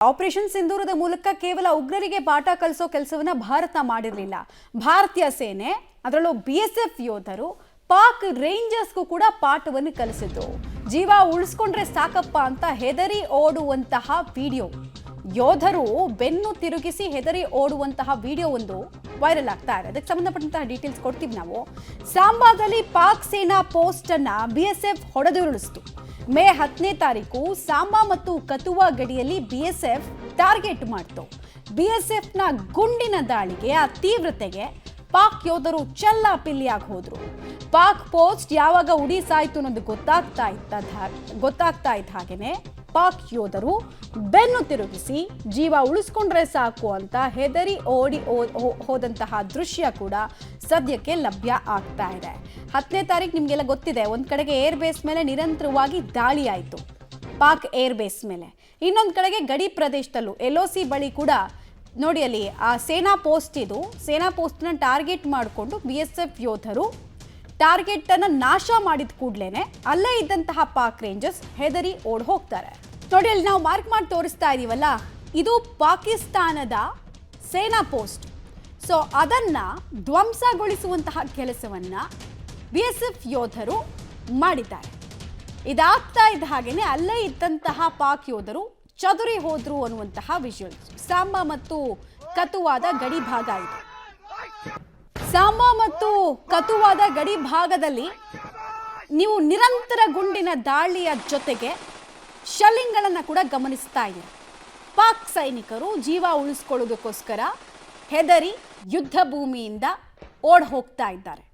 Operation ಸಿಂಧೂರದ ಮೂಲಕ ಕೇವಲ ಉಗ್ರರಿಗೆ ಪಾಠ ಕಲಿಸೋ ಕೆಲಸವನ್ನ ಭಾರತ ಮಾಡಿರಲಿಲ್ಲ. ಭಾರತೀಯ ಸೇನೆ ಅದರಲ್ಲೂ BSF ಯೋಧರು ಪಾಕ್ ರೇಂಜರ್ಸ್ಗೂ ಕೂಡ ಪಾಠವನ್ನು ಕಲಿಸಿದ್ರು. ಜೀವ ಉಳಿಸ್ಕೊಂಡ್ರೆ ಸಾಕಪ್ಪ ಅಂತ ಹೆದರಿ ಓಡುವಂತಹ ವಿಡಿಯೋ, ಯೋಧರು ಬೆನ್ನು ತಿರುಗಿಸಿ ಹೆದರಿ ಓಡುವಂತಹ ವಿಡಿಯೋ ಒಂದು ವೈರಲ್ ಆಗ್ತಾ ಇದೆ. ಅದಕ್ಕೆ ಸಂಬಂಧಪಟ್ಟಂತಹ ಡೀಟೇಲ್ಸ್ ಕೊಡ್ತೀವಿ ನಾವು. ಸಾಂಬಾದಲ್ಲಿ ಪಾಕ್ ಸೇನಾ ಪೋಸ್ಟ್ ಅನ್ನ BSF ಹೊಡೆದುರುಳಿಸಿತು. ಮೇ 10ನೇ ತಾರೀಕು ಸಾಂಬಾ ಮತ್ತು ಕತುವಾ ಗಡಿಯಲ್ಲಿ BSF ಟಾರ್ಗೆಟ್ ಮಾಡಿತು. BSFನ ಗುಂಡಿನ ದಾಳಿಗೆ ಆ ತೀವ್ರತೆಗೆ ಪಾಕ್ ಯೋಧರು ಚೆಲ್ಲಾಪಿಲ್ಲಿಯಾಗಿ ಹೋದ್ರು. ಪಾಕ್ ಪೋಸ್ಟ್ ಯಾವಾಗ ಉಡಿಸಾಯ್ತು ಅನ್ನೋದು ಗೊತ್ತಾಗ್ತಾ ಇದ್ದ ಹಾಗೇನೆ ಪಾಕ್ ಯೋಧರು ಬೆನ್ನು ತಿರುಗಿಸಿ ಜೀವ ಉಳಿಸ್ಕೊಂಡ್ರೆ ಸಾಕು ಅಂತ ಹೆದರಿ ಓಡಿ ಹೋದಂತಹ ದೃಶ್ಯ ಕೂಡ ಸದ್ಯಕ್ಕೆ ಲಭ್ಯ ಆಗ್ತಾ ಇದೆ. 10ನೇ ತಾರೀಕು ನಿಮಗೆಲ್ಲ ಗೊತ್ತಿದೆ, ಒಂದ್ ಕಡೆಗೆ ಏರ್ ಬೇಸ್ ಮೇಲೆ ನಿರಂತರವಾಗಿ ದಾಳಿ ಆಯಿತು, ಪಾಕ್ ಏರ್ ಬೇಸ್ ಮೇಲೆ. ಇನ್ನೊಂದು ಕಡೆಗೆ ಗಡಿ ಪ್ರದೇಶದಲ್ಲೂ LOC ಬಳಿ ಕೂಡ ನೋಡಿ, ಅಲ್ಲಿ ಆ ಸೇನಾ ಪೋಸ್ಟ್ ಇದು, ಸೇನಾ ಪೋಸ್ಟ್ನ ಟಾರ್ಗೆಟ್ ಮಾಡಿಕೊಂಡು BSF ಯೋಧರು ಟಾರ್ಗೆಟ್ ಅನ್ನ ನಾಶ ಮಾಡಿದ ಕೂಡಲೇ ಅಲ್ಲೇ ಇದ್ದಂತಹ ಪಾಕ್ ರೇಂಜರ್ಸ್ ಹೆದರಿ ಓಡ್ ಹೋಗ್ತಾರೆ. ನೋಡಿ, ಅಲ್ಲಿ ನಾವು ಮಾರ್ಕ್ ಮಾಡಿ ತೋರಿಸ್ತಾ ಇದೀವಲ್ಲ, ಇದು ಪಾಕಿಸ್ತಾನದ ಸೇನಾ ಪೋಸ್ಟ್. ಸೊ ಅದನ್ನ ಧ್ವಂಸಗೊಳಿಸುವಂತಹ ಕೆಲಸವನ್ನ BSF ಯೋಧರು ಮಾಡಿದ್ದಾರೆ. ಇದಾಗ್ತಾ ಇದ್ದ ಹಾಗೇನೆ ಅಲ್ಲೇ ಇದ್ದಂತಹ ಪಾಕ್ ಯೋಧರು ಚದುರಿ ಹೋದ್ರು ಅನ್ನುವಂತಹ ವಿಜುವಲ್ಸ್. ಸಾಂಬಾ ಮತ್ತು ಕತುವಾದ ಗಡಿ ಭಾಗ ಇದು. ಸಾಂಬಾ ಮತ್ತು ಕತುವಾದ ಗಡಿ ಭಾಗದಲ್ಲಿ ನೀವು ನಿರಂತರ ಗುಂಡಿನ ದಾಳಿಯ ಜೊತೆಗೆ ಶೆಲ್ಲಿಂಗ್ಗಳನ್ನು ಕೂಡ ಗಮನಿಸ್ತಾ ಇದ್ದೀರಿ. ಪಾಕ್ ಸೈನಿಕರು ಜೀವ ಉಳಿಸ್ಕೊಳ್ಳೋದಕ್ಕೋಸ್ಕರ ಹೆದರಿ ಯುದ್ಧ ಭೂಮಿಯಿಂದ ಓಡ್ ಹೋಗ್ತಾ ಇದ್ದಾರೆ.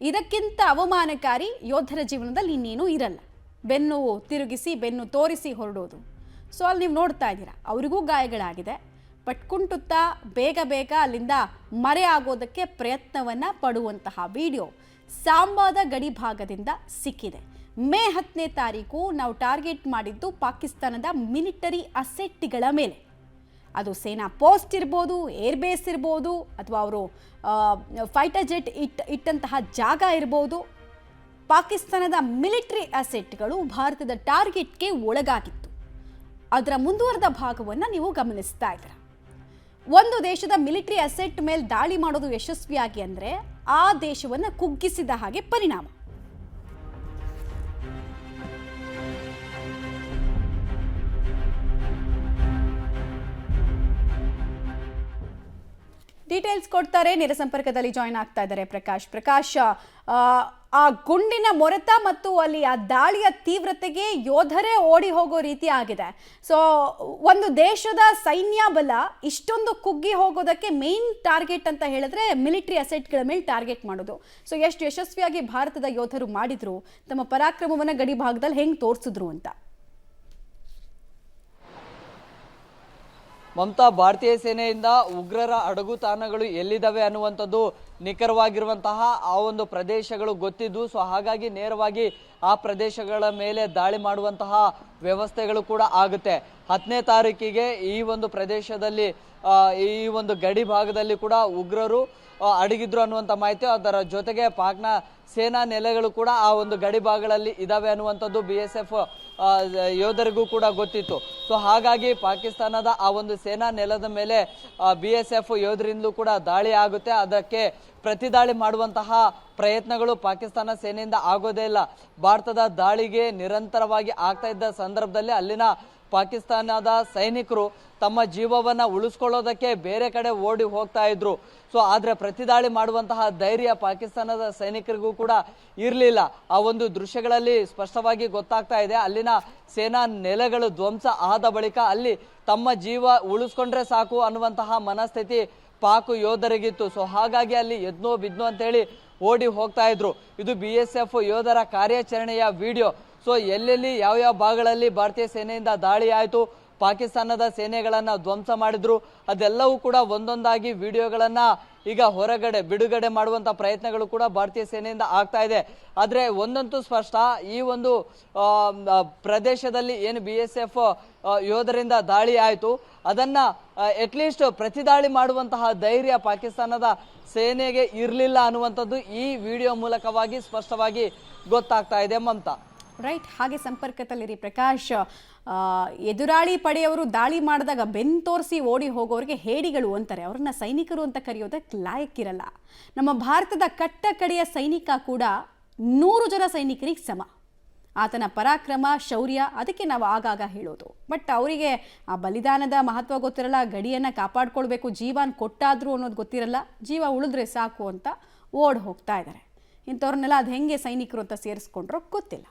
ಇದಕ್ಕಿಂತ ಅವಮಾನಕಾರಿ ಯೋಧರ ಜೀವನದಲ್ಲಿ ಇನ್ನೇನೂ ಇರಲ್ಲ. ಬೆನ್ನು ತಿರುಗಿಸಿ ಬೆನ್ನು ತೋರಿಸಿ ಹೊರಡೋದು. ಸೊ ಅಲ್ಲಿ ನೀವು ನೋಡ್ತಾ ಇದ್ದೀರಾ, ಅವರಿಗೂ ಗಾಯಗಳಾಗಿದೆ. ಪಟ್ಕುಂಟುತ್ತಾ ಬೇಗ ಅಲ್ಲಿಂದ ಮರೆ ಆಗೋದಕ್ಕೆ ಪ್ರಯತ್ನವನ್ನ ಪಡುವಂತಹ ವಿಡಿಯೋ ಸಾಂಬಾದ ಗಡಿ ಭಾಗದಿಂದ ಸಿಕ್ಕಿದೆ. ಮೇ 10ನೇ ತಾರೀಕು ನಾವು ಟಾರ್ಗೆಟ್ ಮಾಡಿದ್ದು ಪಾಕಿಸ್ತಾನದ ಮಿಲಿಟರಿ ಅಸೆಟ್ಗಳ ಮೇಲೆ. ಅದು ಸೇನಾ ಪೋಸ್ಟ್ ಇರ್ಬೋದು, ಏರ್ ಬೇಸ್ ಇರ್ಬೋದು, ಅಥವಾ ಅವರು ಫೈಟರ್ ಜೆಟ್ ಇಟ್ಟಂತಹ ಜಾಗ ಇರ್ಬೋದು. ಪಾಕಿಸ್ತಾನದ ಮಿಲಿಟರಿ ಅಸೆಟ್ಗಳು ಭಾರತದ ಟಾರ್ಗೆಟ್ಗೆ ಒಳಗಾಗಿತ್ತು. ಅದರ ಮುಂದುವರೆದ ಭಾಗವನ್ನು ನೀವು ಗಮನಿಸ್ತಾ ಇದ್ದೀರ. ಒಂದು ದೇಶದ ಮಿಲಿಟರಿ ಅಸೆಟ್ ಮೇಲೆ ದಾಳಿ ಮಾಡೋದು ಯಶಸ್ವಿಯಾಗಿ ಅಂದರೆ ಆ ದೇಶವನ್ನು ಕುಗ್ಗಿಸಿದ ಹಾಗೆ ಪರಿಣಾಮ. ಡೀಟೇಲ್ಸ್ ಕೊಡ್ತಾರೆ, ನೇರ ಸಂಪರ್ಕದಲ್ಲಿ ಜಾಯಿನ್ ಆಗ್ತಾ ಇದ್ದಾರೆ ಪ್ರಕಾಶ್. ಆ ಗುಂಡಿನ ಮೊರೆತ ಮತ್ತು ಅಲ್ಲಿ ಆ ದಾಳಿಯ ತೀವ್ರತೆಗೆ ಯೋಧರೇ ಓಡಿ ಹೋಗೋ ರೀತಿ ಆಗಿದೆ. ಸೊ ಒಂದು ದೇಶದ ಸೈನ್ಯ ಬಲ ಇಷ್ಟೊಂದು ಕುಗ್ಗಿ ಹೋಗೋದಕ್ಕೆ ಮೇನ್ ಟಾರ್ಗೆಟ್ ಅಂತ ಹೇಳಿದ್ರೆ ಮಿಲಿಟರಿ ಅಸೆಟ್ಗಳ ಮೇಲೆ ಟಾರ್ಗೆಟ್ ಮಾಡೋದು. ಸೊ ಎಷ್ಟು ಯಶಸ್ವಿಯಾಗಿ ಭಾರತದ ಯೋಧರು ಮಾಡಿದ್ರು, ತಮ್ಮ ಪರಾಕ್ರಮವನ್ನು ಗಡಿ ಭಾಗದಲ್ಲಿ ಹೆಂಗೆ ತೋರಿಸಿದ್ರು ಅಂತ. ಮಮತಾ, ಭಾರತೀಯ ಸೇನೆಯಿಂದ ಉಗ್ರರ ಅಡಗುತಾಣಗಳು ಎಲ್ಲಿದ್ದಾವೆ ಅನ್ನುವಂಥದ್ದು ನಿಖರವಾಗಿರುವಂತಹ ಆ ಒಂದು ಪ್ರದೇಶಗಳು ಗೊತ್ತಿದ್ದು, ಸೊ ಹಾಗಾಗಿ ನೇರವಾಗಿ ಆ ಪ್ರದೇಶಗಳ ಮೇಲೆ ದಾಳಿ ಮಾಡುವಂತಹ ವ್ಯವಸ್ಥೆಗಳು ಕೂಡ ಆಗುತ್ತೆ. 10ನೇ ತಾರೀಕಿಗೆ ಈ ಒಂದು ಪ್ರದೇಶದಲ್ಲಿ ಈ ಒಂದು ಗಡಿ ಭಾಗದಲ್ಲಿ ಕೂಡ ಉಗ್ರರು ಅಡಗಿದ್ರು ಅನ್ನುವಂಥ ಮಾಹಿತಿ. ಅದರ ಜೊತೆಗೆ ಪಾಕ್ನ ಸೇನಾ ನೆಲೆಗಳು ಕೂಡ ಆ ಒಂದು ಗಡಿ ಭಾಗಗಳಲ್ಲಿ ಇದಾವೆ ಅನ್ನುವಂಥದ್ದು BSF ಯೋಧರಿಗೂ ಕೂಡ ಗೊತ್ತಿತ್ತು. ಸೊ ಹಾಗಾಗಿ ಪಾಕಿಸ್ತಾನದ ಆ ಒಂದು ಸೇನಾ ನೆಲದ ಮೇಲೆ BSF ಯೋಧರಿಂದಲೂ ಕೂಡ ದಾಳಿ ಆಗುತ್ತೆ. ಅದಕ್ಕೆ ಪ್ರತಿದಾಳಿ ಮಾಡುವಂತಹ ಪ್ರಯತ್ನಗಳು ಪಾಕಿಸ್ತಾನ ಸೇನೆಯಿಂದ ಆಗೋದೇ ಇಲ್ಲ. ಭಾರತದ ದಾಳಿಗೆ ನಿರಂತರವಾಗಿ ಆಗ್ತಾ ಇದ್ದ ಸಂದರ್ಭದಲ್ಲಿ ಅಲ್ಲಿನ ಪಾಕಿಸ್ತಾನದ ಸೈನಿಕರು ತಮ್ಮ ಜೀವವನ್ನು ಉಳಿಸ್ಕೊಳ್ಳೋದಕ್ಕೆ ಬೇರೆ ಕಡೆ ಓಡಿ ಹೋಗ್ತಾ ಇದ್ರು. ಸೊ ಆದರೆ ಪ್ರತಿದಾಳಿ ಮಾಡುವಂತಹ ಧೈರ್ಯ ಪಾಕಿಸ್ತಾನದ ಸೈನಿಕರಿಗೂ ಕೂಡ ಇರಲಿಲ್ಲ. ಆ ಒಂದು ದೃಶ್ಯಗಳಲ್ಲಿ ಸ್ಪಷ್ಟವಾಗಿ ಗೊತ್ತಾಗ್ತಾ ಇದೆ. ಅಲ್ಲಿನ ಸೇನಾ ನೆಲೆಗಳು ಧ್ವಂಸ ಆದ ಬಳಿಕ ಅಲ್ಲಿ ತಮ್ಮ ಜೀವ ಉಳಿಸ್ಕೊಂಡ್ರೆ ಸಾಕು ಅನ್ನುವಂತಹ ಮನಸ್ಥಿತಿ ಪಾಕ್ ಯೋಧರಿಗಿತ್ತು. ಸೊ ಹಾಗಾಗಿ ಅಲ್ಲಿ ಎದ್ನೋ ಬಿದ್ನೋ ಅಂತೇಳಿ ಓಡಿ ಹೋಗ್ತಾ ಇದ್ರು. ಇದು BSF ಯೋಧರ ಕಾರ್ಯಾಚರಣೆಯ ವಿಡಿಯೋ. ಸೊ ಎಲ್ಲೆಲ್ಲಿ ಯಾವ ಭಾಗಗಳಲ್ಲಿ ಭಾರತೀಯ ಸೇನೆಯಿಂದ ದಾಳಿ ಆಯಿತು, ಪಾಕಿಸ್ತಾನದ ಸೇನೆಗಳನ್ನು ಧ್ವಂಸ ಮಾಡಿದ್ರು, ಅದೆಲ್ಲವೂ ಕೂಡ ಒಂದೊಂದಾಗಿ ವಿಡಿಯೋಗಳನ್ನು ಈಗ ಬಿಡುಗಡೆ ಮಾಡುವಂಥ ಪ್ರಯತ್ನಗಳು ಕೂಡ ಭಾರತೀಯ ಸೇನೆಯಿಂದ ಆಗ್ತಾ ಇದೆ. ಆದರೆ ಒಂದಂತೂ ಸ್ಪಷ್ಟ, ಈ ಒಂದು ಪ್ರದೇಶದಲ್ಲಿ ಏನು BSF ಯೋಧರಿಂದ ದಾಳಿ ಆಯಿತು, ಅದನ್ನು ಅಟ್ಲೀಸ್ಟ್ ಪ್ರತಿದಾಳಿ ಮಾಡುವಂತಹ ಧೈರ್ಯ ಪಾಕಿಸ್ತಾನದ ಸೇನೆಗೆ ಇರಲಿಲ್ಲ ಅನ್ನುವಂಥದ್ದು ಈ ವಿಡಿಯೋ ಮೂಲಕವಾಗಿ ಸ್ಪಷ್ಟವಾಗಿ ಗೊತ್ತಾಗ್ತಾ ಇದೆ ಮಮತಾ. ರೈಟ್, ಹಾಗೆ ಸಂಪರ್ಕದಲ್ಲಿರಿ ಪ್ರಕಾಶ್. ಎದುರಾಳಿ ಪಡೆಯವರು ದಾಳಿ ಮಾಡಿದಾಗ ಬೆನ್ನು ತೋರಿಸಿ ಓಡಿ ಹೋಗೋರಿಗೆ ಹೇಡಿಗಳು ಅಂತಾರೆ. ಅವ್ರನ್ನ ಸೈನಿಕರು ಅಂತ ಕರೆಯೋದಕ್ಕೆ ಲಾಯಕ್ಕಿರಲ್ಲ. ನಮ್ಮ ಭಾರತದ ಕಟ್ಟ ಕಡೆಯ ಸೈನಿಕ ಕೂಡ 100 ಜನ ಸೈನಿಕರಿಗೆ ಸಮ. ಆತನ ಪರಾಕ್ರಮ, ಶೌರ್ಯ, ಅದಕ್ಕೆ ನಾವು ಆಗಾಗ ಹೇಳೋದು. ಬಟ್ ಅವರಿಗೆ ಆ ಬಲಿದಾನದ ಮಹತ್ವ ಗೊತ್ತಿರಲ್ಲ, ಗಡಿಯನ್ನು ಕಾಪಾಡ್ಕೊಳ್ಬೇಕು, ಜೀವನ ಕೊಟ್ಟಾದ್ರು ಅನ್ನೋದು ಗೊತ್ತಿರಲ್ಲ. ಜೀವ ಉಳಿದ್ರೆ ಸಾಕು ಅಂತ ಓಡ್ ಹೋಗ್ತಾ ಇದ್ದಾರೆ. ಇಂಥವ್ರನ್ನೆಲ್ಲ ಅದು ಹೆಂಗೆ ಸೈನಿಕರು ಅಂತ ಸೇರಿಸ್ಕೊಂಡ್ರೋ ಗೊತ್ತಿಲ್ಲ.